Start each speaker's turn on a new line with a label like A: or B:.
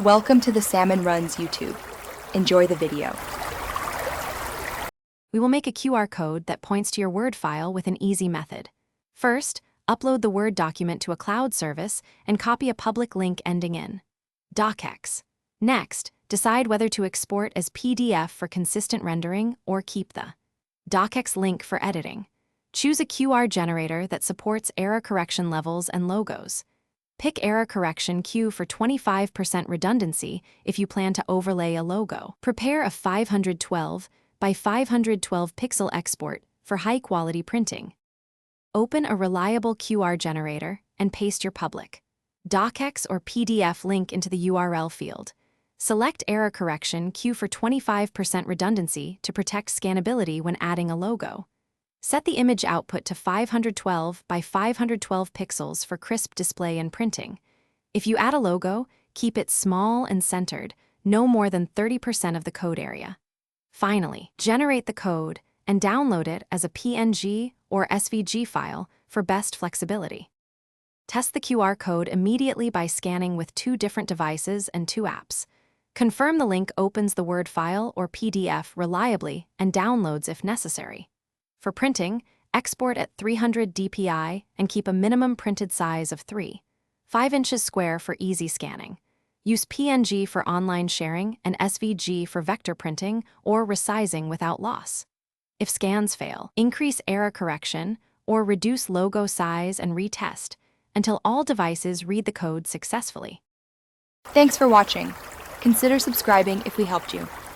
A: Welcome to the Salmon Runs YouTube. Enjoy the video.
B: We will make a QR code that points to your Word file with an easy method. First, upload the Word document to a cloud service and copy a public link ending in docx. Next, decide whether to export as PDF for consistent rendering or keep the docx link for editing. Choose a QR generator that supports error correction levels and logos. Pick Error Correction Q for 25% redundancy if you plan to overlay a logo. Prepare a 512 by 512 pixel export for high-quality printing. Open a reliable QR generator and paste your public docx or PDF link into the URL field. Select Error Correction Q for 25% redundancy to protect scannability when adding a logo. Set the image output to 512 by 512 pixels for crisp display and printing. If you add a logo, keep it small and centered, no more than 30% of the code area. Finally, generate the code and download it as a PNG or SVG file for best flexibility. Test the QR code immediately by scanning with 2 different devices and 2 apps. Confirm the link opens the Word file or PDF reliably and downloads if necessary. For printing, export at 300 dpi and keep a minimum printed size of 3.5 inches square for easy scanning. Use PNG for online sharing and SVG for vector printing or resizing without loss. If scans fail, increase error correction or reduce logo size and retest until all devices read the code successfully.
A: Thanks for watching. Consider subscribing if we helped you.